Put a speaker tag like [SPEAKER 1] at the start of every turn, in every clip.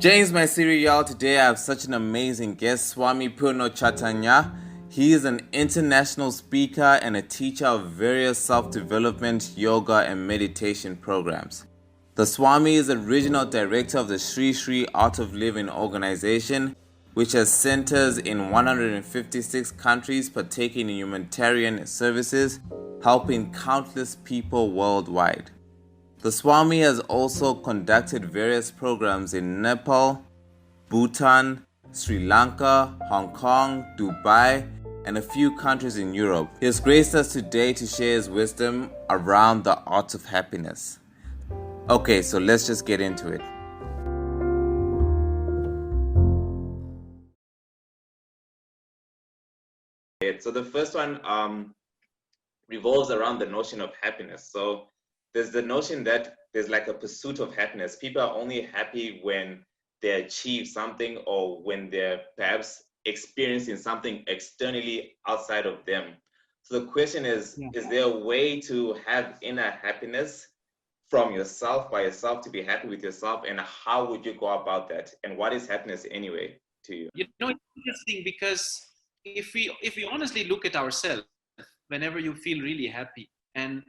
[SPEAKER 1] James, my Siri, y'all. Today I have such an amazing guest, Swami Purnachaitanya. He is an international speaker and a teacher of various self-development, yoga, and meditation programs. The Swami is the regional director of the Sri Sri Artofliving organization, which has centers in 156 countries partaking in humanitarian services, helping countless people worldwide. The Swami has also conducted various programs in Nepal, Bhutan, Sri Lanka, Hong Kong, Dubai, and a few countries in Europe. He has graced us today to share his wisdom around the art of happiness. Okay, so let's just get into it. So the first one revolves around the notion of happiness. So there's the notion that there's like a pursuit of happiness. People are only happy when they achieve something or when they're perhaps experiencing something externally outside of them. So the question is there a way to have inner happiness from yourself, by yourself, to be happy with yourself? And how would you go about that? And what is happiness anyway to you?
[SPEAKER 2] You know, it's interesting because if we honestly look at ourselves, whenever you feel really happy, and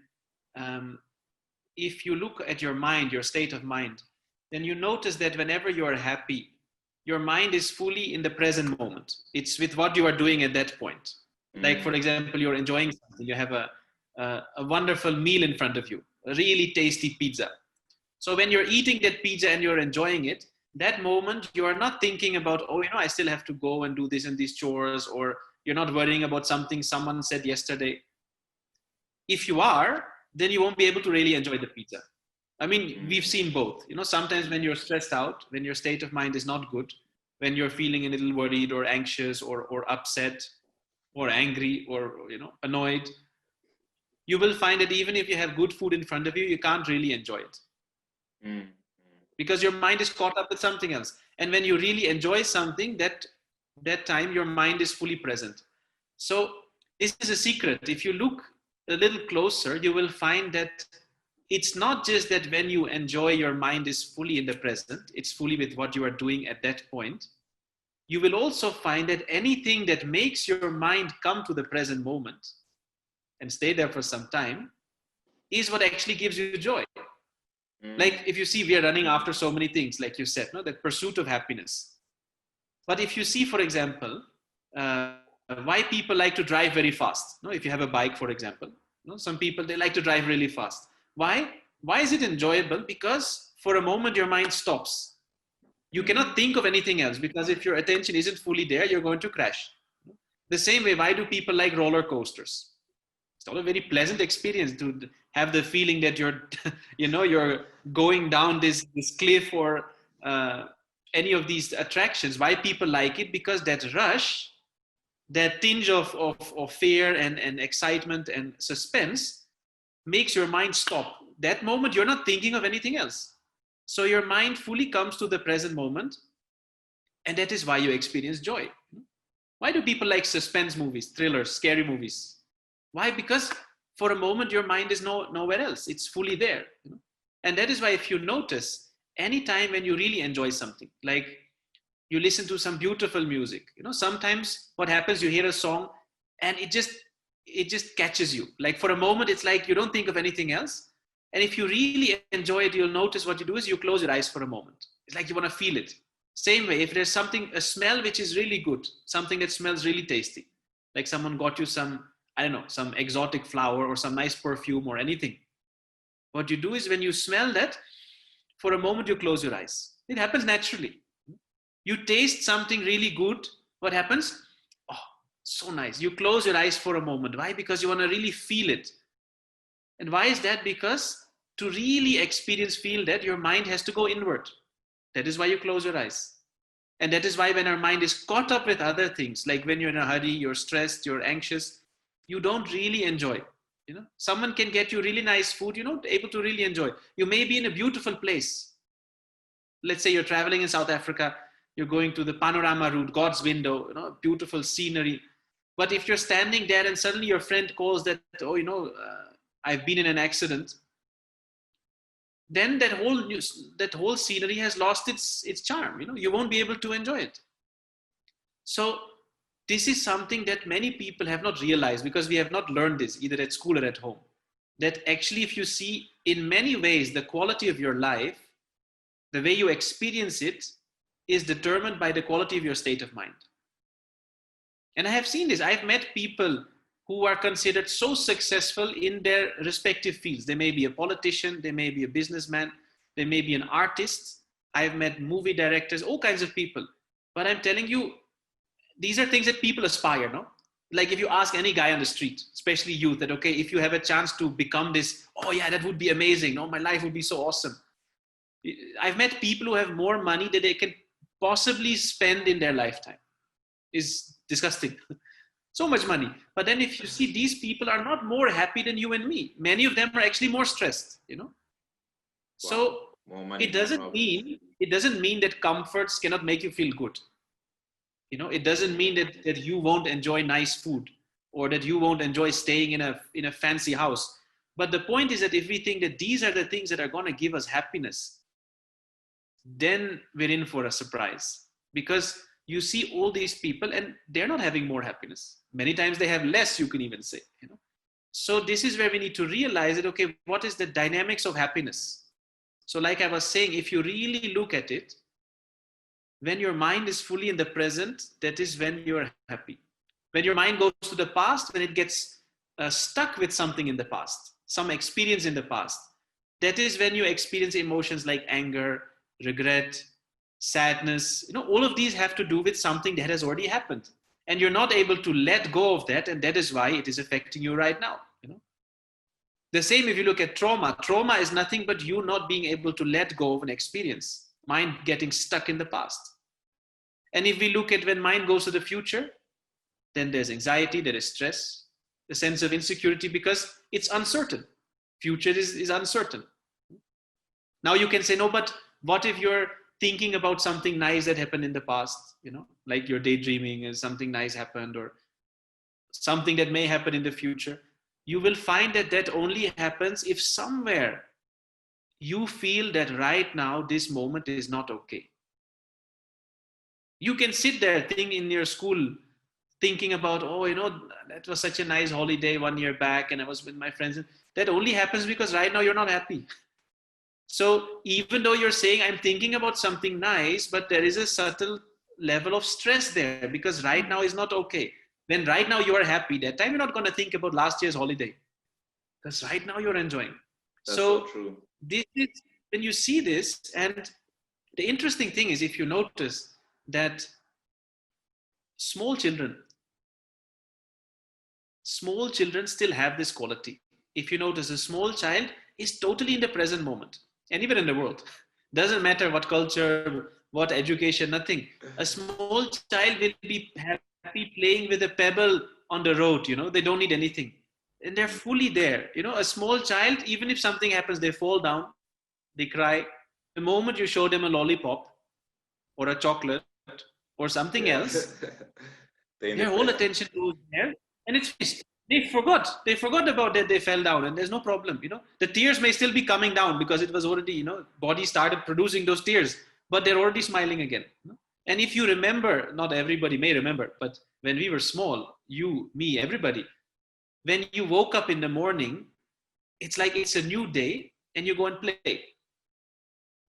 [SPEAKER 2] if you look at your mind, your state of mind, then you notice that whenever you are happy, your mind is fully in the present moment. It's with what you are doing at that point. Like, for example, you're enjoying something. You have a wonderful meal in front of you, a really tasty pizza. So when you're eating that pizza and you're enjoying it, that moment you are not thinking about, oh, you know, I still have to go and do this and these chores, or you're not worrying about something someone said yesterday. If you are, then you won't be able to really enjoy the pizza. I mean, we've seen both. You know, sometimes when you're stressed out, when your state of mind is not good, when you're feeling a little worried or anxious or upset or angry or, you know, annoyed, you will find that even if you have good food in front of you, you can't really enjoy it. Because your mind is caught up with something else. And when you really enjoy something, that time your mind is fully present. So this is a secret. If you look a little closer, you will find that it's not just that when you enjoy, your mind is fully in the present, it's fully with what you are doing at that point. You will also find that anything that makes your mind come to the present moment and stay there for some time is what actually gives you joy. Like, if you see, we are running after so many things, like you said, no, that pursuit of happiness. But if you see, for example, why people like to drive very fast. No, if you have a bike, for example, no, some people, they like to drive really fast. Why? Why is it enjoyable? Because for a moment your mind stops. You cannot think of anything else, because if your attention isn't fully there, you're going to crash. The same way, why do people like roller coasters? It's not a very pleasant experience to have the feeling that you're, you know, you're going down this cliff or any of these attractions. Why people like it? Because that rush, that tinge of fear and excitement and suspense makes your mind stop. That moment, you're not thinking of anything else. So your mind fully comes to the present moment, and that is why you experience joy. Why do people like suspense movies, thrillers, scary movies? Why? Because for a moment, your mind is nowhere else. It's fully there. And that is why, if you notice, anytime when you really enjoy something, like you listen to some beautiful music, you know, sometimes what happens, you hear a song and it just catches you. Like, for a moment, it's like you don't think of anything else. And if you really enjoy it, you'll notice what you do is you close your eyes for a moment. It's like you want to feel it. Same way, if there's something, a smell which is really good, something that smells really tasty, like someone got you some, I don't know, some exotic flower or some nice perfume or anything. What you do is, when you smell that, for a moment, you close your eyes. It happens naturally. You taste something really good. What happens? Oh, so nice. You close your eyes for a moment. Why? Because you want to really feel it. And why is that? Because to really experience, feel that, your mind has to go inward. That is why you close your eyes. And that is why when our mind is caught up with other things, like when you're in a hurry, you're stressed, you're anxious, you don't really enjoy. You know, someone can get you really nice food, you're not able to really enjoy. You may be in a beautiful place. Let's say you're traveling in South Africa, you're going to the panorama route, God's window, you know, beautiful scenery. But if you're standing there and suddenly your friend calls that, oh, you know, I've been in an accident, then that whole scenery has lost its charm. You won't be able to enjoy it. So this is something that many people have not realized, because we have not learned this either at school or at home, that actually, if you see, in many ways, the quality of your life, the way you experience it, is determined by the quality of your state of mind. And I have seen this. I've met people who are considered so successful in their respective fields. They may be a politician, they may be a businessman, they may be an artist. I've met movie directors, all kinds of people. But I'm telling you, these are things that people aspire, no? Like if you ask any guy on the street, especially youth, that, okay, if you have a chance to become this, oh yeah, that would be amazing. No, my life would be so awesome. I've met people who have more money than they can possibly spend in their lifetime. It's disgusting. So much money. But then if you see, these people are not more happy than you and me. Many of them are actually more stressed,
[SPEAKER 1] Wow.
[SPEAKER 2] So it doesn't mean that comforts cannot make you feel good. It doesn't mean that you won't enjoy nice food, or that you won't enjoy staying in a fancy house. But the point is that if we think that these are the things that are going to give us happiness, then we're in for a surprise. Because you see all these people and they're not having more happiness. Many times they have less, you can even say. So this is where we need to realize that, okay, what is the dynamics of happiness? So like I was saying, if you really look at it, when your mind is fully in the present, that is when you're happy. When your mind goes to the past, when it gets stuck with something in the past, some experience in the past, that is when you experience emotions like anger, regret, sadness. All of these have to do with something that has already happened. And you're not able to let go of that. And that is why it is affecting you right now. The same if you look at trauma. Trauma is nothing but you not being able to let go of an experience. Mind getting stuck in the past. And if we look at when mind goes to the future, then there's anxiety, there is stress, the sense of insecurity, because it's uncertain. Future is uncertain. Now you can say, no, but what if you're thinking about something nice that happened in the past, like you're daydreaming and something nice happened, or something that may happen in the future? You will find that only happens if somewhere you feel that right now, this moment is not okay. You can sit there thinking in your school, thinking about, that was such a nice holiday 1 year back and I was with my friends. That only happens because right now you're not happy. So even though you're saying, I'm thinking about something nice, but there is a subtle level of stress there because right now is not okay. When right now you are happy, that time you're not going to think about last year's holiday because right now you're enjoying.
[SPEAKER 1] That's so true.
[SPEAKER 2] This is when you see this, and the interesting thing is, if you notice that small children still have this quality. If you notice, a small child is totally in the present moment, anywhere in the world. Doesn't matter what culture, what education, nothing. A small child will be happy playing with a pebble on the road, they don't need anything. And they're fully there. A small child, even if something happens, they fall down, they cry. The moment you show them a lollipop or a chocolate or something else, their whole attention goes there and it's finished. They forgot about that they fell down, and there's no problem. The tears may still be coming down because it was already, body started producing those tears, but they're already smiling again. And if you remember, not everybody may remember, but when we were small, you, me, everybody, when you woke up in the morning, it's like it's a new day and you go and play.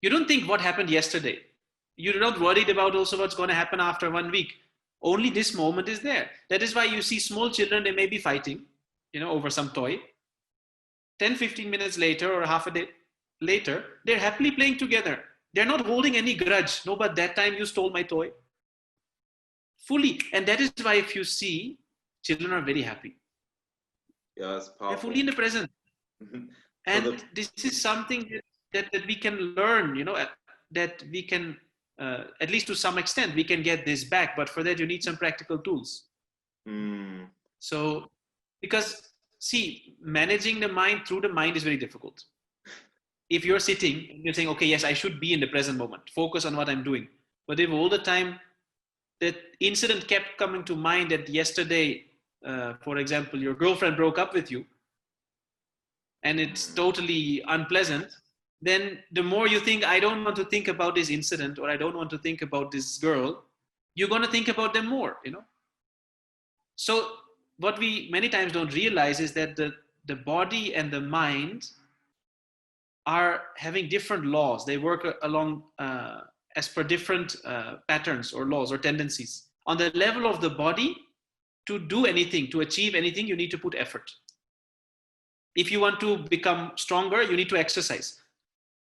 [SPEAKER 2] You don't think what happened yesterday. You're not worried about also what's going to happen after 1 week. Only this moment is there. That is why you see small children, they may be fighting, over some toy. 10, 15 minutes later or half a day later, they're happily playing together. They're not holding any grudge. No, but that time you stole my toy. Fully. And that is why if you see, children are very happy.
[SPEAKER 1] Yeah, it's powerful.
[SPEAKER 2] They're fully in the present. And this is something that we can learn, that we can, at least to some extent, we can get this back. But for that, you need some practical tools. So, because see, managing the mind through the mind is very difficult. If you're sitting and you're saying, okay, yes, I should be in the present moment, focus on what I'm doing. But if all the time that incident kept coming to mind that yesterday, for example, your girlfriend broke up with you and it's totally unpleasant, then the more you think, I don't want to think about this incident, or I don't want to think about this girl, you're going to think about them more, So what we many times don't realize is that the body and the mind are having different laws. They work along as per different patterns or laws or tendencies. On the level of the body, to do anything, to achieve anything, you need to put effort. If you want to become stronger, you need to exercise.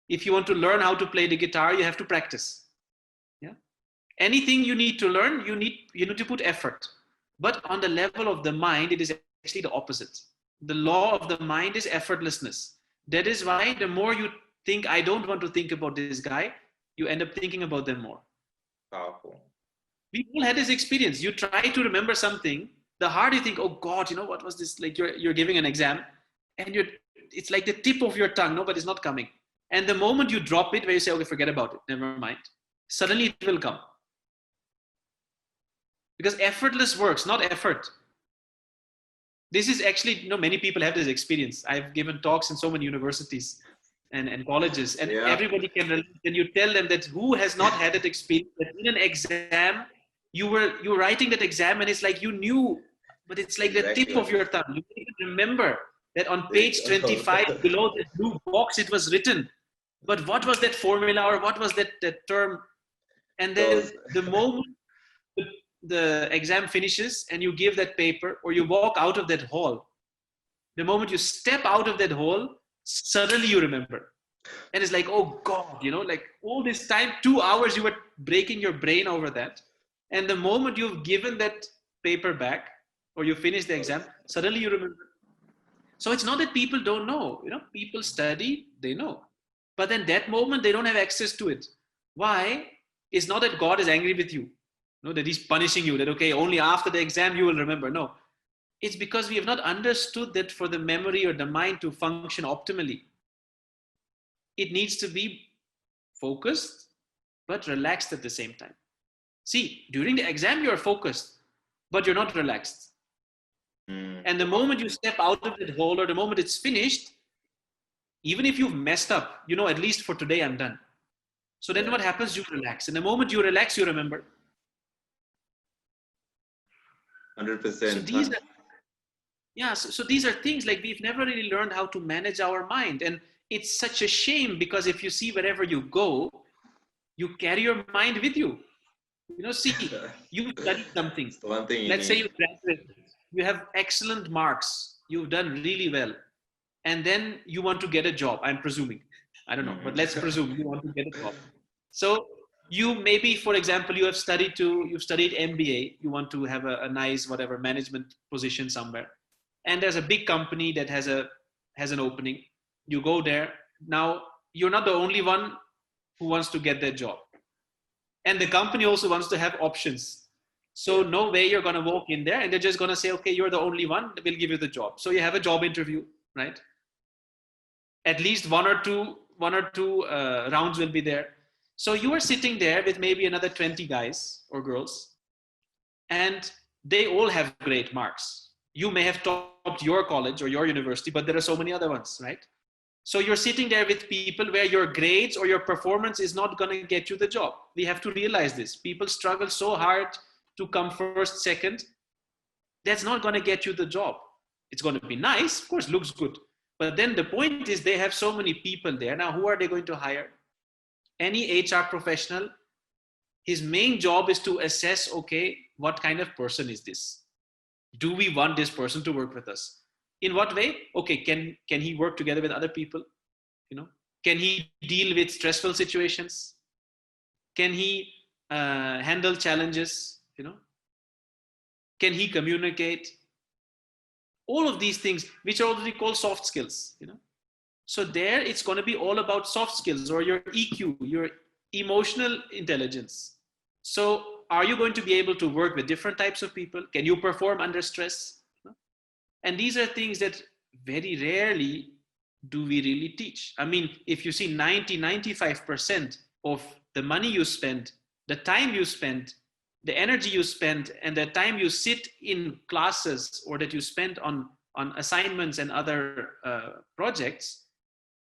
[SPEAKER 2] If you want to learn how to play the guitar, you have to practice. Yeah. Anything you need to learn, you need to put effort. But on the level of the mind, it is actually the opposite. The law of the mind is effortlessness. That is why the more you think, I don't want to think about this guy, you end up thinking about them more.
[SPEAKER 1] Powerful.
[SPEAKER 2] We all had this experience. You try to remember something, the harder you think, oh God, what was this? Like you're giving an exam, and it's like the tip of your tongue, but it's not coming. And the moment you drop it, where you say, okay, forget about it, never mind, suddenly it will come. Because effortless works, not effort. This is actually, many people have this experience. I've given talks in so many universities and colleges, and everybody can relate. And you tell them that who has not had that experience, that in an exam, you were writing that exam, and it's like you knew, but it's like the tip of your tongue. You can remember that on page 25 below the blue box, it was written. But what was that formula, or what was that term? And then the moment the exam finishes and you give that paper, or you walk out of that hall, the moment you step out of that hall, suddenly you remember. And it's like, oh God, like all this time, 2 hours, you were breaking your brain over that. And the moment you've given that paper back, or you finish the exam, suddenly you remember. So it's not that people don't know, people study, they know. But then that moment, they don't have access to it. Why? It's not that God is angry with you, that he's punishing you, that, okay, only after the exam you will remember. No, it's because we have not understood that for the memory or the mind to function optimally, it needs to be focused, but relaxed at the same time. See, during the exam, you're focused, but you're not relaxed. And the moment you step out of that hole, or the moment it's finished, even if you've messed up, at least for today, I'm done. So then what happens? You relax. And the moment you relax, you remember.
[SPEAKER 1] 100%.
[SPEAKER 2] So these are things like we've never really learned how to manage our mind. And it's such a shame, because if you see wherever you go, you carry your mind with you. See, you studied something.
[SPEAKER 1] One thing
[SPEAKER 2] Let's say you graduated, you have excellent marks, you've done really well. And then you want to get a job, I'm presuming. I don't know, but let's presume you want to get a job. So you maybe, for example, you've studied MBA, you want to have a nice, whatever, management position somewhere. And there's a big company that has an opening. You go there. Now, you're not the only one who wants to get that job. And the company also wants to have options. So no way you're going to walk in there and they're just going to say, okay, you're the only one, we'll give you the job. So you have a job interview, right? At least one or two rounds will be there. So you are sitting there with maybe another 20 guys or girls, and they all have great marks. You may have topped your college or your university, but there are so many other ones, right? So you're sitting there with people where your grades or your performance is not going to get you the job. We have to realize this. People struggle so hard to come first, second. That's not going to get you the job. It's going to be nice, of course, looks good. But then the point is they have so many people there. Now, who are they going to hire? Any HR professional, his main job is to assess, okay, what kind of person is this? Do we want this person to work with us? In what way? Okay, can he work together with other people? Can he deal with stressful situations? Can he handle challenges? Can he communicate? All of these things, which are already called soft skills. So there, it's going to be all about soft skills, or your EQ, your emotional intelligence. So are you going to be able to work with different types of people? Can you perform under stress? And these are things that very rarely do we really teach. I mean, if you see 95% of the money you spend, the time you spend, the energy you spend, and the time you sit in classes, or that you spend on assignments and other projects,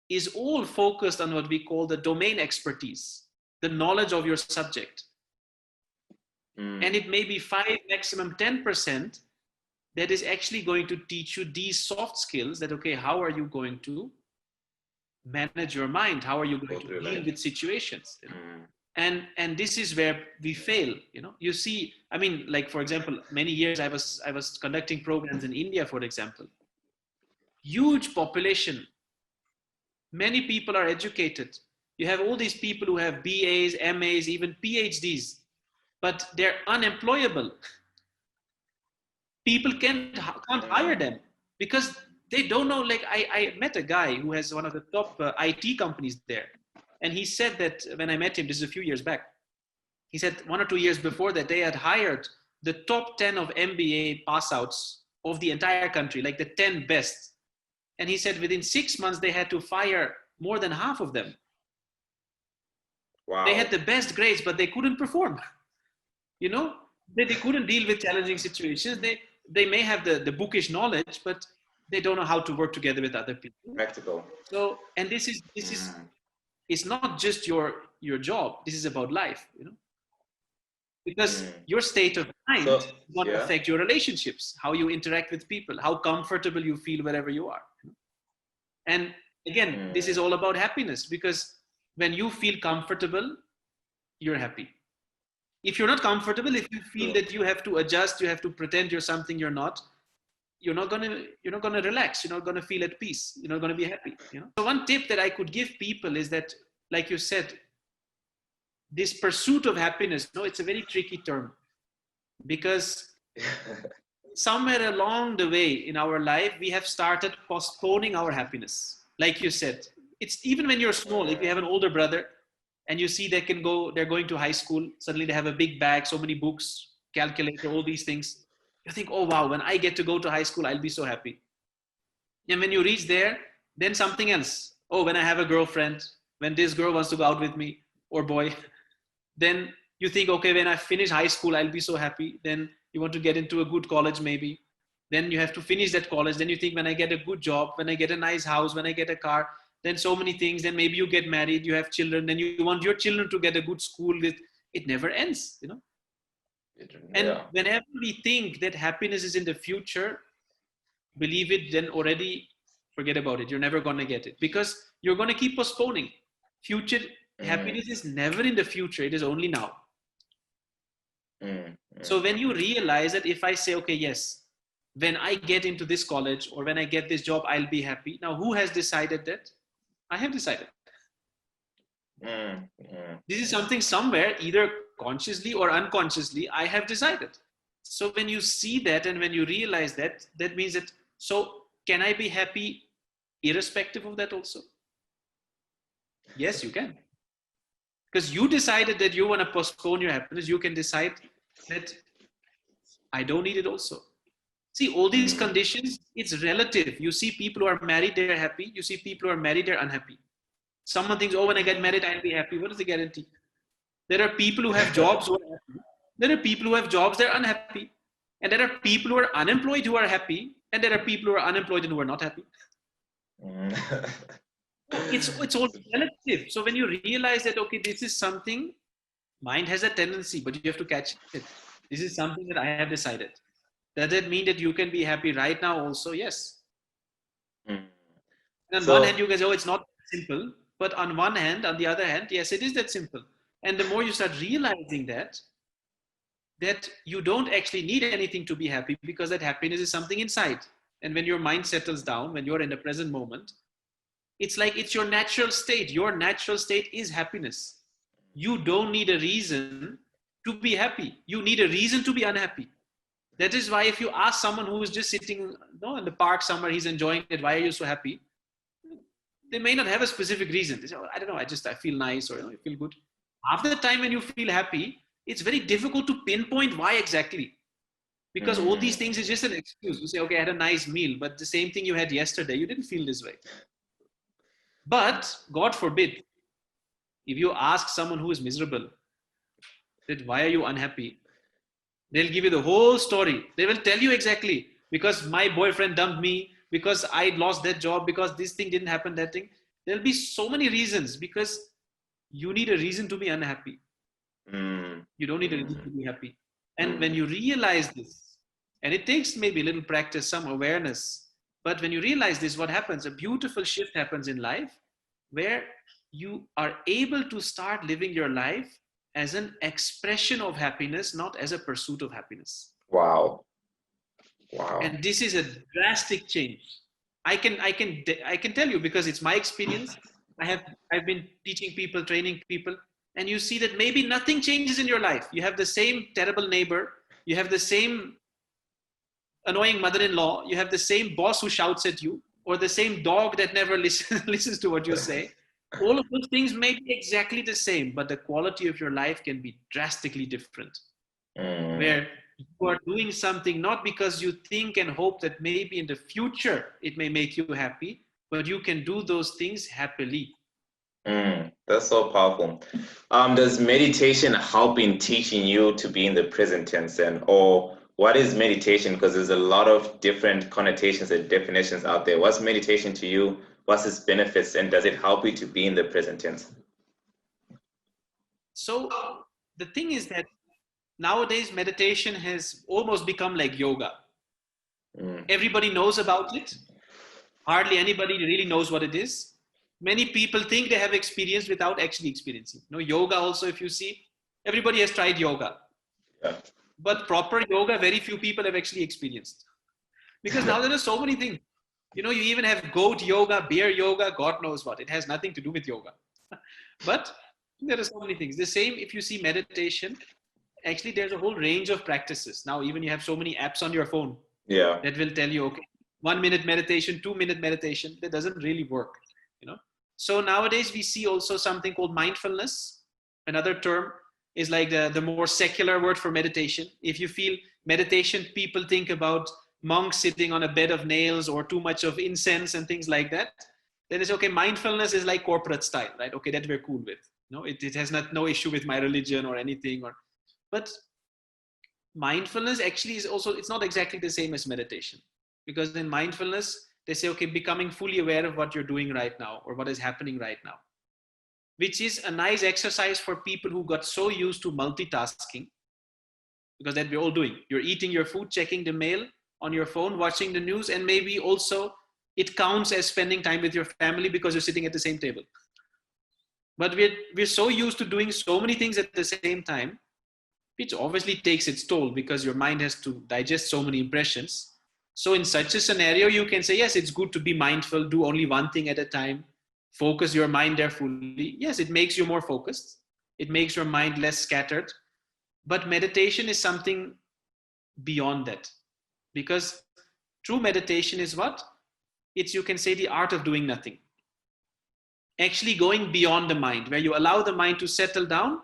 [SPEAKER 2] is all focused on what we call the domain expertise, the knowledge of your subject. And it may be 5, maximum 10% that is actually going to teach you these soft skills that, okay, how are you going to manage your mind? How are you going to deal with situations? You know? And this is where we fail. You know, you see, I mean, like, for example, many years I was conducting programs in India, for example. Huge population. Many people are educated. You have all these people who have BAs, MAs, even PhDs, but they're unemployable. People can't hire them because they don't know. Like, I met a guy who has one of the top IT companies there. And he said that when I met him, this is a few years back, he said 1 or 2 years before that they had hired the top 10 of MBA pass outs of the entire country, like the 10 best. And he said within 6 months, they had to fire more than half of them. Wow. They had the best grades, but they couldn't perform. You know, they couldn't deal with challenging situations. They may have the bookish knowledge, but they don't know how to work together with other people.
[SPEAKER 1] Practical.
[SPEAKER 2] So, and this is it's not just your job. This is about life, you know, because your state of mind will affect your relationships, how you interact with people, how comfortable you feel wherever you are. And again, this is all about happiness, because when you feel comfortable, you're happy. If you're not comfortable, if you feel that you have to adjust, you have to pretend you're something you're not gonna relax. You're not gonna feel at peace. You're not gonna be happy. You know. So one tip that I could give people is that, like you said, this pursuit of happiness. No, it's a very tricky term, because somewhere along the way in our life we have started postponing our happiness. Like you said, it's even when you're small. If you have an older brother and you see they're going to high school, suddenly they have a big bag, so many books, calculator, all these things. You think, oh wow, when I get to go to high school, I'll be so happy. And when you reach there, then something else. Oh, when I have a girlfriend, when this girl wants to go out with me, or boy, then you think, okay, when I finish high school, I'll be so happy. Then you want to get into a good college maybe. Then you have to finish that college. Then you think, when I get a good job, when I get a nice house, when I get a car, then so many things. Then maybe you get married, you have children, then you want your children to get a good school. It never ends, you know. And whenever we think that happiness is in the future, believe it, then already forget about it. You're never going to get it, because you're going to keep postponing. Future happiness is never in the future. It is only now. So when you realize that if I say, okay, yes, when I get into this college or when I get this job, I'll be happy. Now, who has decided that? I have decided. This is something somewhere, either consciously or unconsciously, I have decided. So when you see that and when you realize that, that means that, so can I be happy irrespective of that also? Yes, you can. Because you decided that you want to postpone your happiness. You can decide that I don't need it also. See, all these conditions, it's relative. You see people who are married, they're happy. You see people who are married, they're unhappy. Someone thinks, oh, when I get married, I'll be happy. What is the guarantee? There are people who have jobs who are happy. There are people who have jobs, they're unhappy. And there are people who are unemployed who are happy. And there are people who are unemployed and who are not happy. It's all relative. So when you realize that, okay, this is something, mind has a tendency, but you have to catch it. This is something that I have decided. Does that mean that you can be happy right now also? Yes. On one hand, you can say, oh, it's not simple. But on one hand, on the other hand, yes, it is that simple. And the more you start realizing that you don't actually need anything to be happy, because that happiness is something inside. And when your mind settles down, when you're in the present moment, it's like it's your natural state. Your natural state is happiness. You don't need a reason to be happy. You need a reason to be unhappy. That is why if you ask someone who is just sitting in the park somewhere, he's enjoying it, why are you so happy? They may not have a specific reason. They say, oh, I don't know, I feel nice, or I feel good. After the time when you feel happy, it's very difficult to pinpoint why exactly. Because all these things is just an excuse. You say, okay, I had a nice meal, but the same thing you had yesterday, you didn't feel this way. But God forbid, if you ask someone who is miserable, that why are you unhappy? They'll give you the whole story. They will tell you exactly, because my boyfriend dumped me, because I lost that job, because this thing didn't happen, that thing. there'll be so many reasons, because you need a reason to be unhappy. You don't need a reason to be happy. And when you realize this, and it takes maybe a little practice, some awareness, but when you realize this, what happens? A beautiful shift happens in life, where you are able to start living your life as an expression of happiness, not as a pursuit of happiness.
[SPEAKER 1] Wow.
[SPEAKER 2] And this is a drastic change. I can tell you, because it's my experience. I've been teaching people, training people, and you see that maybe nothing changes in your life. You have the same terrible neighbor, you have the same annoying mother-in-law, you have the same boss who shouts at you, or the same dog that never listens to what you say. All of those things may be exactly the same, but the quality of your life can be drastically different. Where you are doing something not because you think and hope that maybe in the future it may make you happy, but you can do those things happily.
[SPEAKER 1] That's so powerful. Does meditation help in teaching you to be in the present tense, or what is meditation? Because there's a lot of different connotations and definitions out there. What's meditation to you? What's its benefits, and does it help you to be in the present tense?
[SPEAKER 2] So the thing is that nowadays meditation has almost become like yoga. Everybody knows about it. Hardly anybody really knows what it is. Many people think they have experience without actually experiencing. Yoga also, if you see, everybody has tried yoga.
[SPEAKER 1] Yeah.
[SPEAKER 2] But proper yoga, very few people have actually experienced. Because now there are so many things. You even have goat yoga, bear yoga, God knows what. It has nothing to do with yoga. But there are so many things. The same if you see meditation, actually there's a whole range of practices. Now even you have so many apps on your phone that will tell you, okay, 1 minute meditation, 2 minute meditation. That doesn't really work. So nowadays we see also something called mindfulness. Another term is like the more secular word for meditation. If you feel meditation, people think about monks sitting on a bed of nails or too much of incense and things like that. Then it's okay. Mindfulness is like corporate style, right? Okay, that we're cool with. It has no issue with my religion or anything. But mindfulness actually is also, it's not exactly the same as meditation, because in mindfulness they say, okay, becoming fully aware of what you're doing right now or what is happening right now, which is a nice exercise for people who got so used to multitasking, because that we're all doing. You're eating your food, checking the mail on your phone, watching the news, and maybe also it counts as spending time with your family because you're sitting at the same table. But we're so used to doing so many things at the same time, which obviously takes its toll because your mind has to digest so many impressions. So in such a scenario, you can say, yes, it's good to be mindful, do only one thing at a time, focus your mind there fully. Yes, it makes you more focused. It makes your mind less scattered. But meditation is something beyond that, because true meditation is what? It's, you can say, the art of doing nothing. Actually going beyond the mind, where you allow the mind to settle down.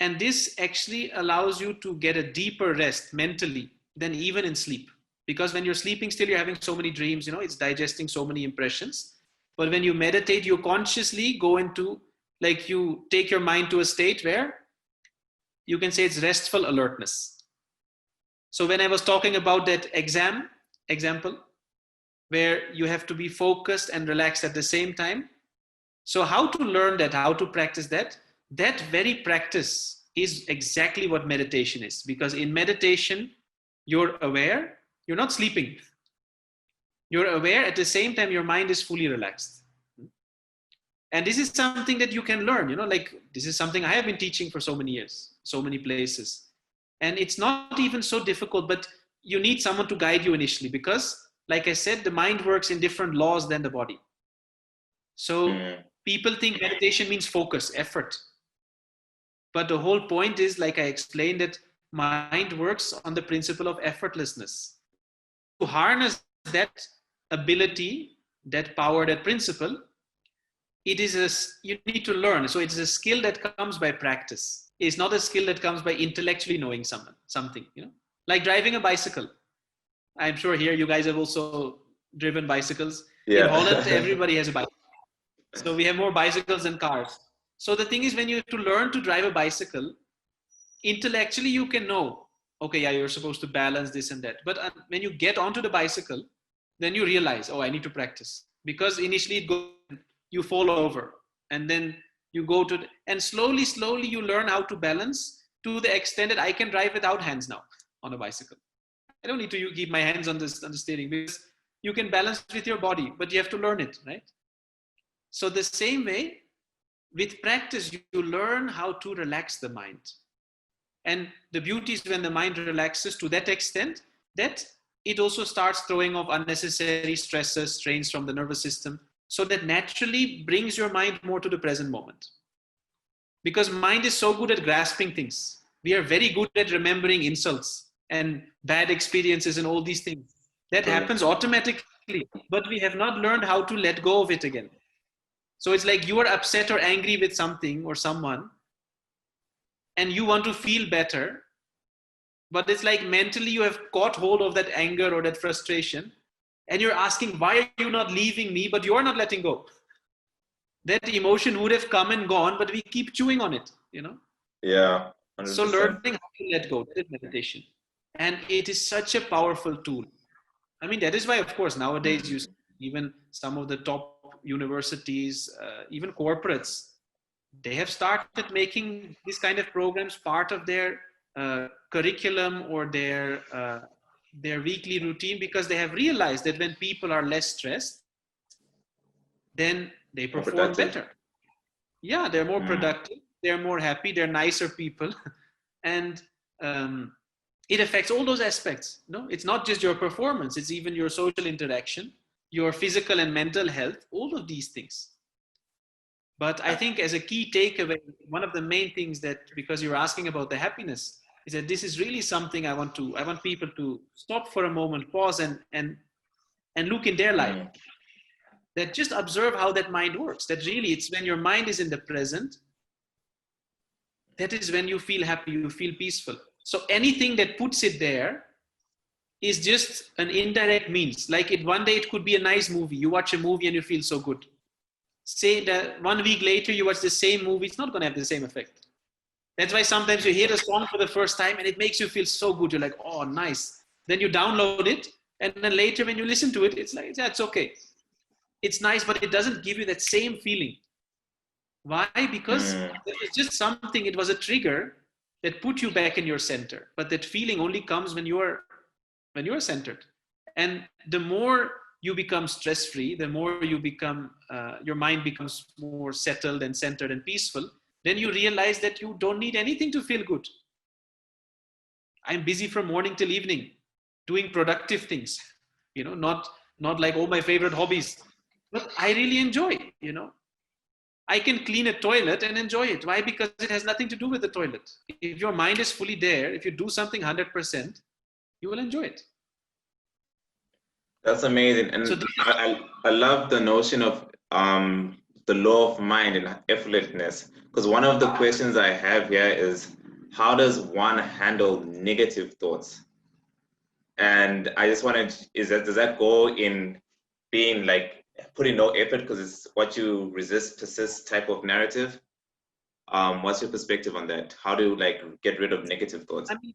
[SPEAKER 2] And this actually allows you to get a deeper rest mentally than even in sleep. Because when you're sleeping, still you're having so many dreams, it's digesting so many impressions. But when you meditate, you consciously go into, like, you take your mind to a state where you can say it's restful alertness. So when I was talking about that example, where you have to be focused and relaxed at the same time. So how to learn that, how to practice that? That very practice is exactly what meditation is. Because in meditation, you're aware, you're not sleeping. You're aware, at the same time, your mind is fully relaxed. And this is something that you can learn, like this is something I have been teaching for so many years, so many places. And it's not even so difficult, but you need someone to guide you initially, because like I said, the mind works in different laws than the body. So people think meditation means focus, effort. But the whole point is, like I explained, that mind works on the principle of effortlessness. To harness that ability, that power, that principle, you need to learn. So it's a skill that comes by practice. It's not a skill that comes by intellectually knowing something, like driving a bicycle. I'm sure here you guys have also driven bicycles. Yeah. In Holland, everybody has a bicycle. So we have more bicycles than cars. So the thing is, when you have to learn to drive a bicycle, intellectually you can know, okay, yeah, you're supposed to balance this and that. But when you get onto the bicycle, then you realize, oh, I need to practice. because initially you fall over, and then you go to, and slowly you learn how to balance to the extent that I can drive without hands now on a bicycle. I don't need to keep my hands on the steering, because you can balance with your body, but you have to learn it, right? So the same way, with practice, you learn how to relax the mind. And the beauty is when the mind relaxes to that extent that it also starts throwing off unnecessary stresses, strains from the nervous system. So that naturally brings your mind more to the present moment. Because mind is so good at grasping things. We are very good at remembering insults and bad experiences and all these things. That happens automatically, but we have not learned how to let go of it again. So it's like you are upset or angry with something or someone, and you want to feel better, but it's like mentally you have caught hold of that anger or that frustration, and you're asking, why are you not leaving me? But you are not letting go. That emotion would have come and gone, but we keep chewing on it,
[SPEAKER 1] Yeah. 100%.
[SPEAKER 2] So learning how to let go, that is meditation. And it is such a powerful tool. I mean, that is why, of course, nowadays you see even some of the top universities, even corporates, they have started making these kind of programs part of their curriculum or their weekly routine, because they have realized that when people are less stressed, then they perform better. Yeah, they're more productive, they're more happy, they're nicer people. And it affects all those aspects. It's not just your performance, it's even your social interaction, your physical and mental health, all of these things. But I think as a key takeaway, one of the main things that, because you're asking about the happiness, is that this is really something I want people to stop for a moment, pause and look in their life. That just observe how that mind works. That really, it's when your mind is in the present, that is when you feel happy, you feel peaceful. So anything that puts it there is just an indirect means. Like one day it could be a nice movie. You watch a movie and you feel so good. Say that 1 week later you watch the same movie, it's not going to have the same effect. That's why sometimes you hear a song for the first time and it makes you feel so good. You're like, oh, nice. Then you download it, and then later when you listen to it, it's like, yeah, it's okay. It's nice, but it doesn't give you that same feeling. Why? Because it was just something, it was a trigger that put you back in your center. But that feeling only comes when you're centered. And the more you become stress-free, the more you become, your mind becomes more settled and centered and peaceful, then you realize that you don't need anything to feel good. I'm busy from morning till evening, doing productive things, not like, oh, my favorite hobbies, but I really enjoy, I can clean a toilet and enjoy it. Why? Because it has nothing to do with the toilet. If your mind is fully there, if you do something 100%, you will enjoy it.
[SPEAKER 1] That's amazing. And so I love the notion of the law of mind and effortlessness, because one of the questions I have here is, how does one handle negative thoughts? And I just wanted, does that go in being like putting no effort because it's what you resist persists type of narrative? What's your perspective on that? How do you get rid of negative thoughts?
[SPEAKER 2] I mean,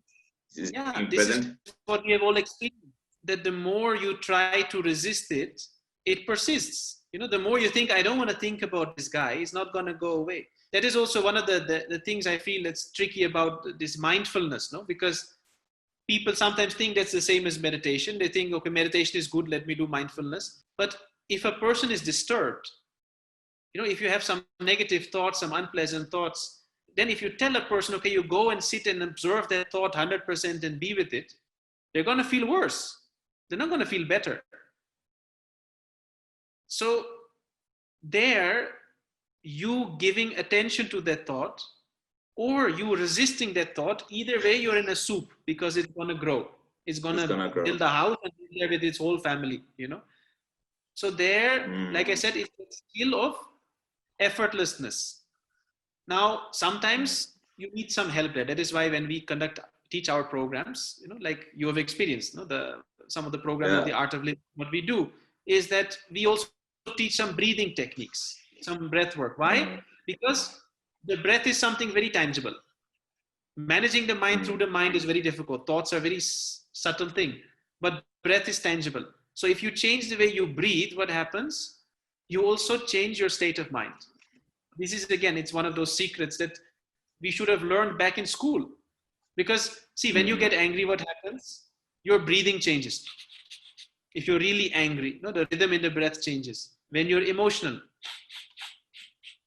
[SPEAKER 2] this is what we have all experienced, that the more you try to resist it, it persists. The more you think, I don't want to think about this guy, it's not going to go away. That is also one of the things I feel that's tricky about this mindfulness, because people sometimes think that's the same as meditation. They think, okay, meditation is good, let me do mindfulness. But if a person is disturbed, if you have some negative thoughts, some unpleasant thoughts, then if you tell a person, okay, you go and sit and observe that thought 100% and be with it, they're going to feel worse. They're not going to feel better. So there, you giving attention to that thought or you resisting that thought, either way you're in a soup, because it's going to grow. It's going to build a house and be there with its whole family, So there, like I said, it's a skill of effortlessness. Now, sometimes you need some help there. That is why when we teach our programs, like you have experienced, some of the programs of the Artofliving, what we do is that we also teach some breathing techniques, some breath work. Why? Because the breath is something very tangible. Managing the mind through the mind is very difficult. Thoughts are very subtle thing, but breath is tangible. So if you change the way you breathe, what happens? You also change your state of mind. This is, again, it's one of those secrets that we should have learned back in school. Because see, when you get angry, what happens? Your breathing changes. If you're really angry, the rhythm in the breath changes. When you're emotional,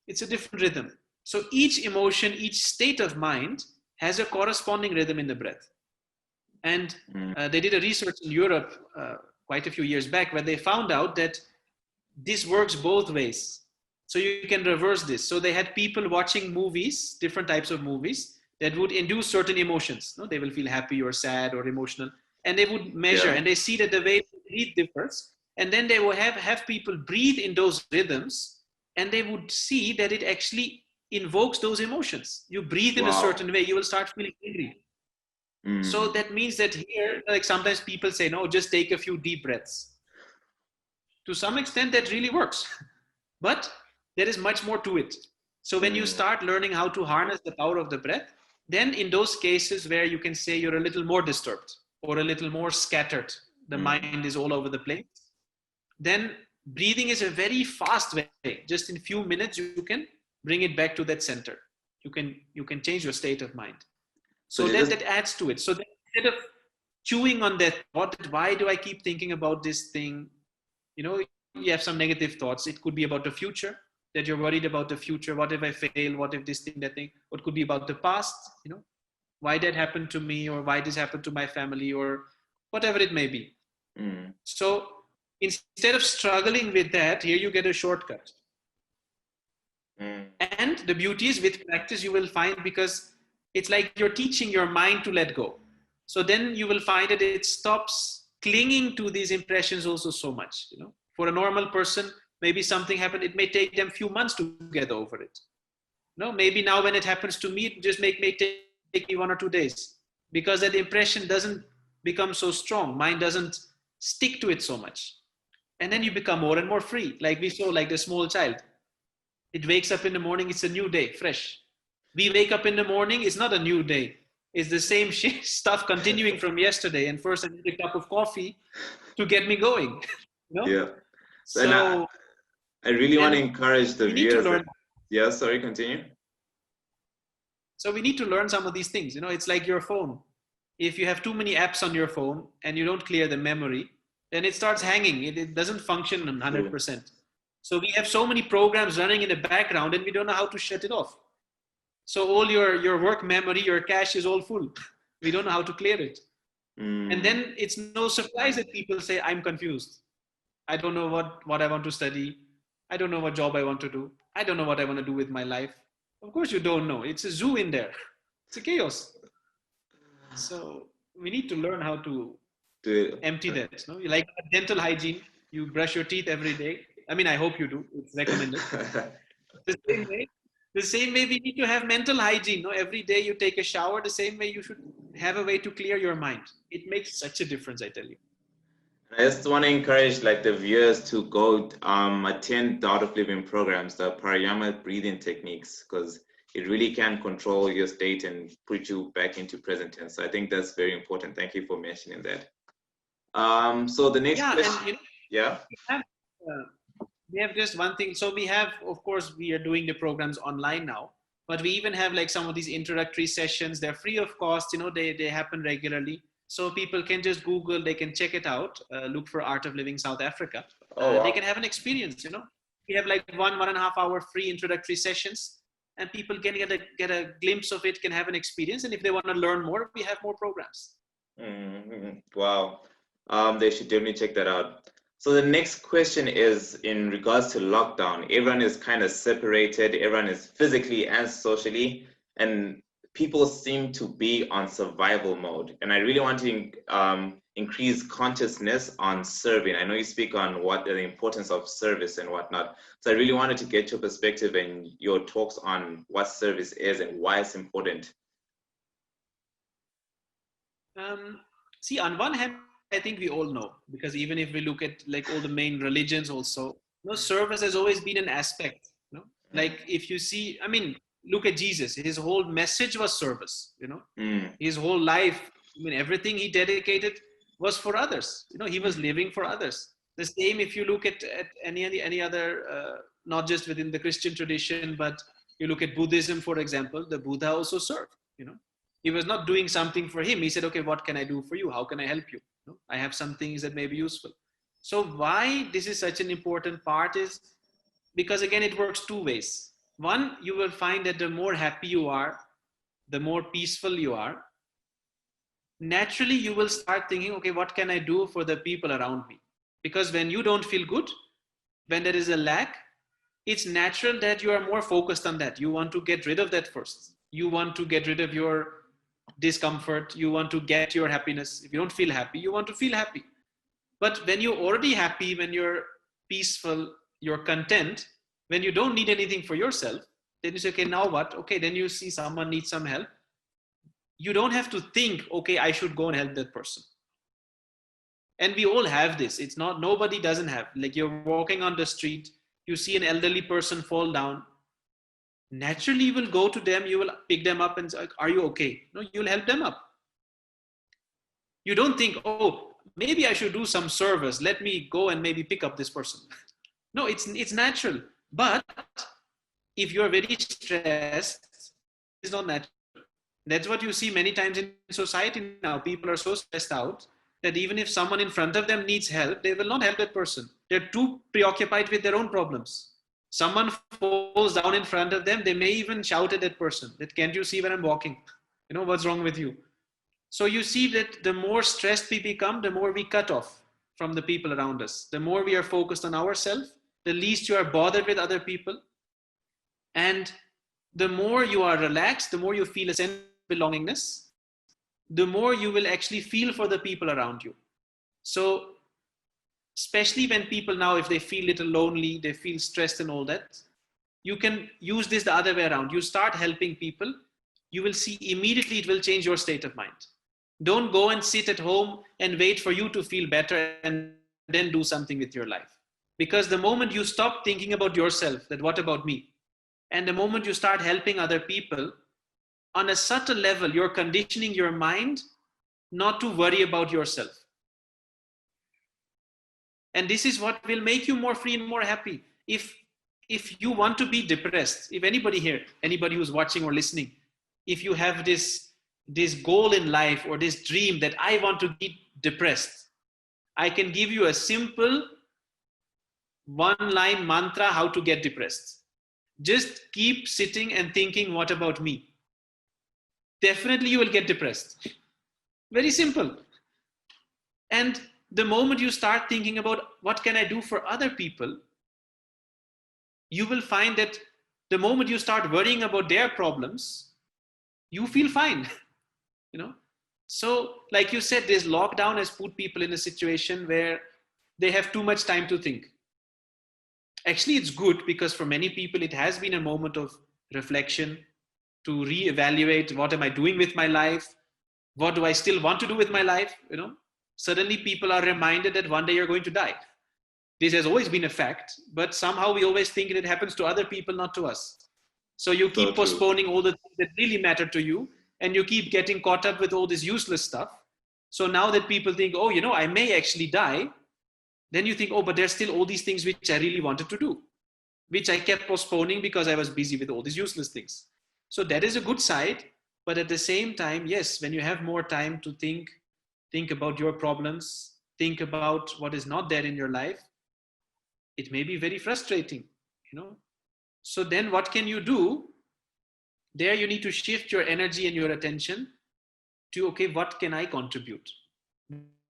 [SPEAKER 2] it's a different rhythm. So each emotion, each state of mind has a corresponding rhythm in the breath. And they did a research in Europe quite a few years back where they found out that this works both ways. So you can reverse this. So they had people watching movies, different types of movies that would induce certain emotions. They will feel happy or sad or emotional. And they would measure and they see that the way they breathe differs. And then they will have people breathe in those rhythms and they would see that it actually invokes those emotions. You breathe in a certain way, you will start feeling angry. So that means that here, like sometimes people say, no, just take a few deep breaths. To some extent, that really works. But there is much more to it. So when you start learning how to harness the power of the breath, then in those cases where you can say you're a little more disturbed or a little more scattered, the mind is all over the place, then breathing is a very fast way. Just in a few minutes, you can bring it back to that center. You can change your state of mind. So that adds to it. So that instead of chewing on that thought, why do I keep thinking about this thing? You have some negative thoughts. It could be about the future, that you're worried about the future. What if I fail? What if this thing, that thing? What could be about the past? Why that happened to me, or why this happened to my family, or whatever it may be. So instead of struggling with that, here you get a shortcut. And the beauty is with practice, you will find, because it's like you're teaching your mind to let go. So then you will find that it stops clinging to these impressions also so much. For a normal person, maybe something happened, it may take them a few months to get over it. Maybe now when it happens to me, it just may take me 1 or 2 days, because that impression doesn't become so strong. Mind doesn't stick to it so much. And then you become more and more free. Like we saw, like the small child. It wakes up in the morning, it's a new day, fresh. We wake up in the morning, it's not a new day. It's the same stuff continuing from yesterday. And first I need a cup of coffee to get me going.
[SPEAKER 1] Yeah. So I really want to encourage the viewers. Yeah, sorry, continue.
[SPEAKER 2] So we need to learn some of these things. It's like your phone. If you have too many apps on your phone and you don't clear the memory, then it starts hanging. It doesn't function 100%. So we have so many programs running in the background and we don't know how to shut it off. So all your work memory, your cache is all full. We don't know how to clear it. And then it's no surprise that people say, I'm confused. I don't know what I want to study. I don't know what job I want to do. I don't know what I want to do with my life. Of course you don't know. It's a zoo in there. It's a chaos. So we need to learn how to empty that. Like dental hygiene, you brush your teeth every day. I mean, I hope you do. It's recommended. The same way we need to have mental hygiene. Every day you take a shower, the same way you should have a way to clear your mind. It makes such a difference, I tell you.
[SPEAKER 1] I just want to encourage the viewers to go attend the Artofliving programs, the pranayama breathing techniques, because it really can control your state and put you back into present tense. So I think that's very important. Thank you for mentioning that. So the next question.
[SPEAKER 2] We have just one thing. So we have, of course, we are doing the programs online now, but we even have like some of these introductory sessions. They're free of cost. They happen regularly. So people can just Google, they can check it out, look for Artofliving South Africa. They can have an experience, We have like 1.5 hour free introductory sessions and people can get a glimpse of it, can have an experience. And if they want to learn more, we have more programs.
[SPEAKER 1] Wow. They should definitely check that out. So the next question is in regards to lockdown. Everyone is kind of separated. Everyone is physically and socially, and people seem to be on survival mode. And I really want to increase consciousness on serving. I know you speak on what the importance of service and whatnot. So I really wanted to get your perspective and your talks on what service is and why it's important.
[SPEAKER 2] See, on one hand, I think we all know, because even if we look at like all the main religions also, service has always been an aspect. Like if you see, I mean, look at Jesus. His whole message was service. His whole life. I mean, everything he dedicated was for others. He was living for others. The same if you look at any other, not just within the Christian tradition, but you look at Buddhism, for example. The Buddha also served. He was not doing something for him. He said, okay, what can I do for you? How can I help you? I have some things that may be useful. So why this is such an important part is because, again, it works two ways. One, you will find that the more happy you are, the more peaceful you are, naturally you will start thinking, okay, what can I do for the people around me? Because when you don't feel good, when there is a lack, it's natural that you are more focused on that. You want to get rid of that first. You want to get rid of your discomfort. You want to get your happiness. If you don't feel happy, you want to feel happy. But when you're already happy, when you're peaceful, you're content, when you don't need anything for yourself, then you say, okay, now what? Okay, then you see someone needs some help. You don't have to think, okay, I should go and help that person. And we all have this. It's not, nobody doesn't have. Like you're walking on the street, you see an elderly person fall down. Naturally, you will go to them, you will pick them up and say, are you okay? No, you'll help them up. You don't think, oh, maybe I should do some service. Let me go and maybe pick up this person. No, it's natural. But if you're very stressed, it's not natural. That's what you see many times in society now. People are so stressed out that even if someone in front of them needs help, they will not help that person. They're too preoccupied with their own problems. Someone falls down in front of them, they may even shout at that person that, can't you see where I'm walking? What's wrong with you? So you see that the more stressed we become, the more we cut off from the people around us. The more we are focused on ourselves, the least you are bothered with other people. And the more you are relaxed, the more you feel a sense of belongingness, the more you will actually feel for the people around you. So especially when people now, if they feel a little lonely, they feel stressed and all that, you can use this the other way around. You start helping people, you will see immediately it will change your state of mind. Don't go and sit at home and wait for you to feel better and then do something with your life. Because the moment you stop thinking about yourself, that what about me? And the moment you start helping other people, on a subtle level, you're conditioning your mind not to worry about yourself. And this is what will make you more free and more happy. If you want to be depressed, if anybody here, anybody who's watching or listening, if you have this goal in life or this dream that I want to be depressed, I can give you a simple one-line mantra how to get depressed. Just keep sitting and thinking, what about me? Definitely you will get depressed. Very simple. And the moment you start thinking about what can I do for other people, you will find that the moment you start worrying about their problems, you feel fine. So like you said, this lockdown has put people in a situation where they have too much time to think. Actually, it's good because for many people, it has been a moment of reflection to reevaluate, what am I doing with my life? What do I still want to do with my life? Suddenly people are reminded that one day you're going to die. This has always been a fact, but somehow we always think it happens to other people, not to us. So you keep postponing all the things that really matter to you, and you keep getting caught up with all this useless stuff. So now that people think, oh, I may actually die, then you think, oh, but there's still all these things which I really wanted to do, which I kept postponing because I was busy with all these useless things. So that is a good side. But at the same time, yes, when you have more time to think about your problems, think about what is not there in your life, it may be very frustrating, So then what can you do? There you need to shift your energy and your attention to, okay, what can I contribute?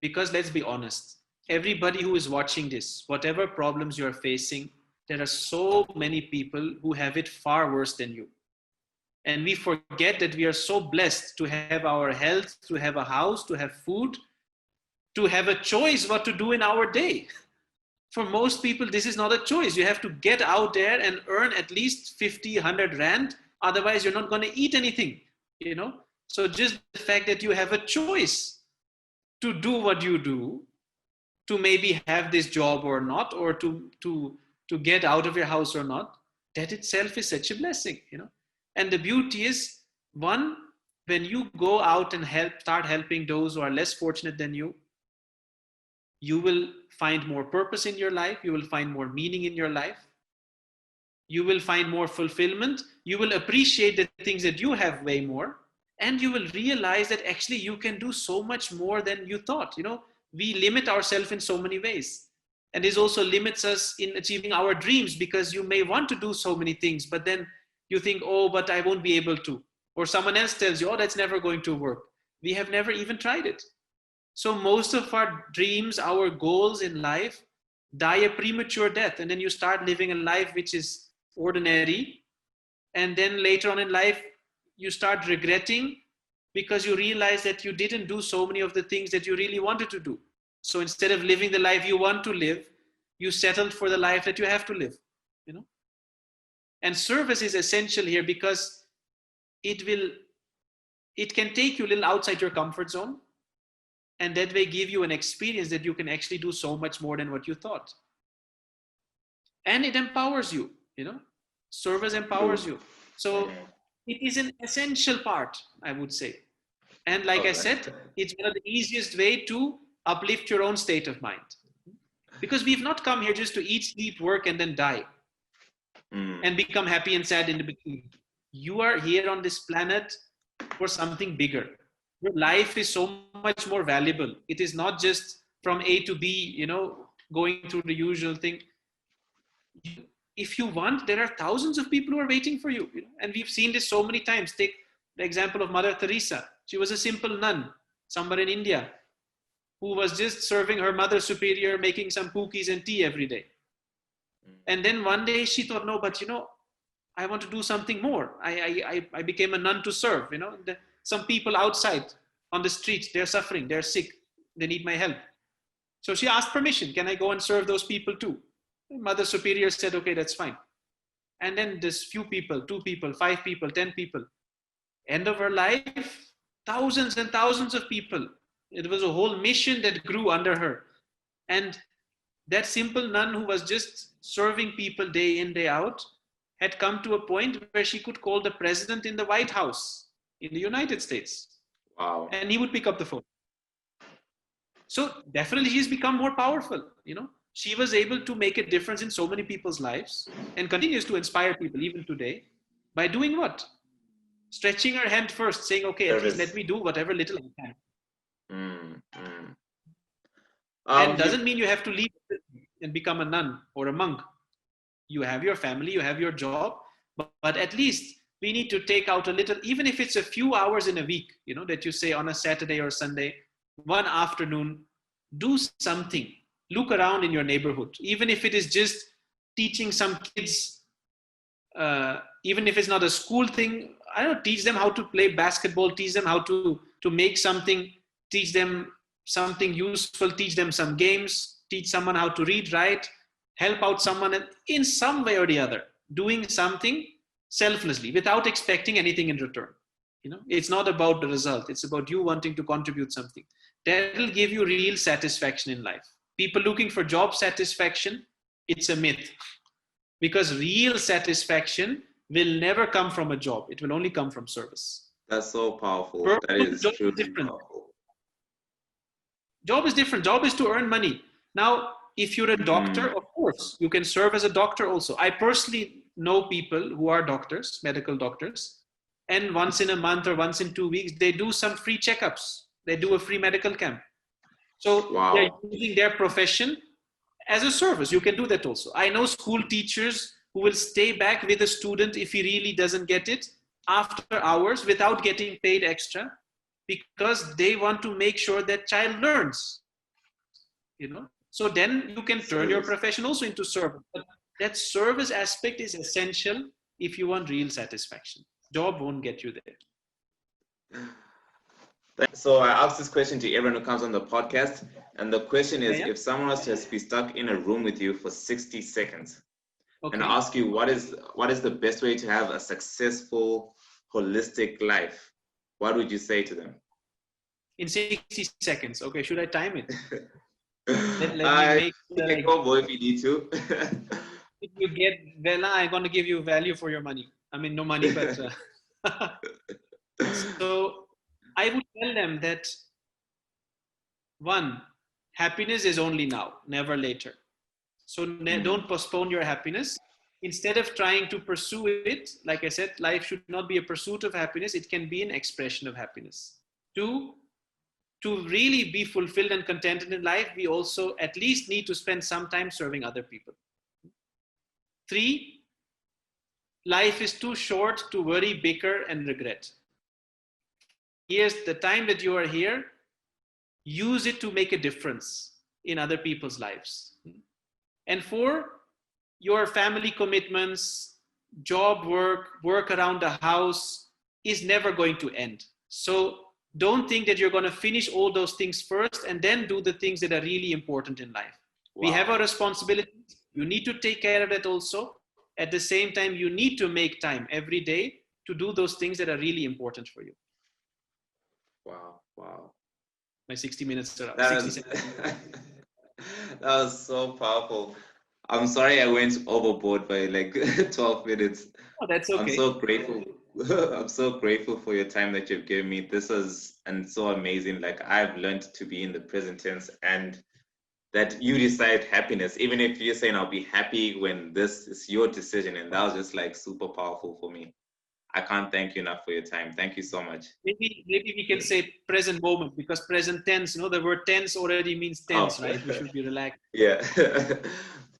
[SPEAKER 2] Because let's be honest, everybody who is watching this, whatever problems you're facing, there are so many people who have it far worse than you. And we forget that we are so blessed to have our health, to have a house, to have food, to have a choice what to do in our day. For most people, this is not a choice. You have to get out there and earn at least 50, 100 rand. Otherwise, you're not going to eat anything, So just the fact that you have a choice to do what you do, to maybe have this job or not, or to get out of your house or not, that itself is such a blessing, And the beauty is, one, when you go out and start helping those who are less fortunate than you, you will find more purpose in your life. You will find more meaning in your life. You will find more fulfillment. You will appreciate the things that you have way more. And you will realize that actually you can do so much more than you thought. We limit ourselves in so many ways. And this also limits us in achieving our dreams, because you may want to do so many things, but then you think, oh, but I won't be able to. Or someone else tells you, oh, that's never going to work. We have never even tried it. So most of our dreams, our goals in life, die a premature death. And then you start living a life which is ordinary. And then later on in life, you start regretting because you realize that you didn't do so many of the things that you really wanted to do. So instead of living the life you want to live, you settled for the life that you have to live. And service is essential here, because it can take you a little outside your comfort zone, and that way give you an experience that you can actually do so much more than what you thought. And it empowers you. Service empowers you. So it is an essential part, I would say. And like I said, it's one of the easiest way to uplift your own state of mind. Because we've not come here just to eat, sleep, work, and then die. And become happy and sad in the between. You are here on this planet for something bigger. Your life is so much more valuable. It is not just from A to B, going through the usual thing. If you want, there are thousands of people who are waiting for you. And we've seen this so many times. Take the example of Mother Teresa. She was a simple nun somewhere in India who was just serving her Mother Superior, making some cookies and tea every day. And then one day she thought, no, but I want to do something more. I became a nun to serve. Some people outside on the streets, they're suffering, they're sick, they need my help. So she asked permission, can I go and serve those people too? Mother Superior said, okay, that's fine. And then this few people, 2 people, 5 people, 10 people. End of her life, thousands and thousands of people. It was a whole mission that grew under her. And that simple nun who was just serving people day in, day out, had come to a point where she could call the president in the White House in the United States.
[SPEAKER 1] Wow.
[SPEAKER 2] And he would pick up the phone. So definitely she's become more powerful. She was able to make a difference in so many people's lives and continues to inspire people even today by doing what? Stretching her hand first, saying, okay, at least let me do whatever little I can. And doesn't mean you have to leave and become a nun or a monk. You have your family, you have your job, but at least we need to take out a little, even if it's a few hours in a week, that you say on a Saturday or Sunday, one afternoon, do something. Look around in your neighborhood, even if it is just teaching some kids, even if it's not a school thing, I don't know, teach them how to play basketball, teach them how to make something, teach them something useful, teach them some games, teach someone how to read, write, help out someone in some way or the other, doing something selflessly without expecting anything in return. It's not about the result. It's about you wanting to contribute something. That will give you real satisfaction in life. People looking for job satisfaction, it's a myth. Because real satisfaction will never come from a job. It will only come from service.
[SPEAKER 1] That's so powerful.
[SPEAKER 2] That
[SPEAKER 1] is truly
[SPEAKER 2] different.
[SPEAKER 1] Powerful.
[SPEAKER 2] Job is different. Job is to earn money. Now, if you're a doctor, of course, you can serve as a doctor also. I personally know people who are doctors, medical doctors, and once in a month or once in 2 weeks, they do some free checkups. They do a free medical camp. So they're using their profession as a service. You can do that also. I know school teachers who will stay back with a student if he really doesn't get it after hours without getting paid extra, because they want to make sure that child learns. So then you can turn your profession also into service. But that service aspect is essential if you want real satisfaction. Job won't get you there.
[SPEAKER 1] So I ask this question to everyone who comes on the podcast. And the question is, if someone was to be stuck in a room with you for 60 seconds and ask you what is the best way to have a successful, holistic life, what would you say to them?
[SPEAKER 2] In 60 seconds. Okay, should I time it? Let me make
[SPEAKER 1] go boy if you need to.
[SPEAKER 2] If you get, well, I'm going to give you value for your money. I mean, no money, but so I would tell them that, one, happiness is only now, never later. So don't postpone your happiness. Instead of trying to pursue it, like I said, life should not be a pursuit of happiness. It can be an expression of happiness. Two, to really be fulfilled and contented in life, we also at least need to spend some time serving other people. Three, life is too short to worry, bicker, and regret. Here's the time that you are here, use it to make a difference in other people's lives. And four, your family commitments, job work around the house is never going to end. So don't think that you're going to finish all those things first and then do the things that are really important in life. Wow. We have a responsibility. You need to take care of that also. At the same time, you need to make time every day to do those things that are really important for you.
[SPEAKER 1] Wow.
[SPEAKER 2] My 60 minutes are up.
[SPEAKER 1] That was so powerful. I'm sorry I went overboard by like 12 minutes.
[SPEAKER 2] Oh, that's okay.
[SPEAKER 1] I'm so grateful. I'm so grateful for your time that you've given me. This is so amazing. Like, I've learned to be in the present tense, and that you decide happiness. Even if you're saying I'll be happy when this is your decision, and that was just like super powerful for me. I can't thank you enough for your time. Thank you so much.
[SPEAKER 2] Maybe we can say present moment, because present tense, the word tense already means tense, right? We should be relaxed.
[SPEAKER 1] Yeah.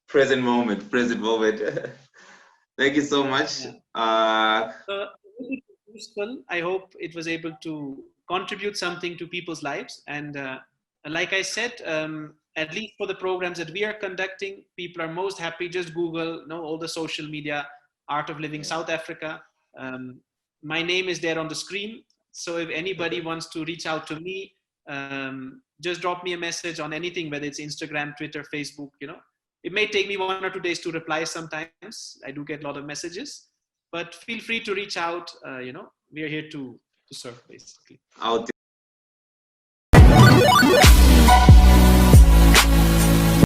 [SPEAKER 1] present moment. Thank you so much.
[SPEAKER 2] Yeah. So it was useful. I hope it was able to contribute something to people's lives. And like I said, at least for the programs that we are conducting, people are most happy. Just Google, all the social media, Art of Living South Africa. My name is there on the screen. So if anybody wants to reach out to me, just drop me a message on anything, whether it's Instagram, Twitter, Facebook, It may take me 1 or 2 days to reply sometimes. I do get a lot of messages, but feel free to reach out. We are here to serve, basically.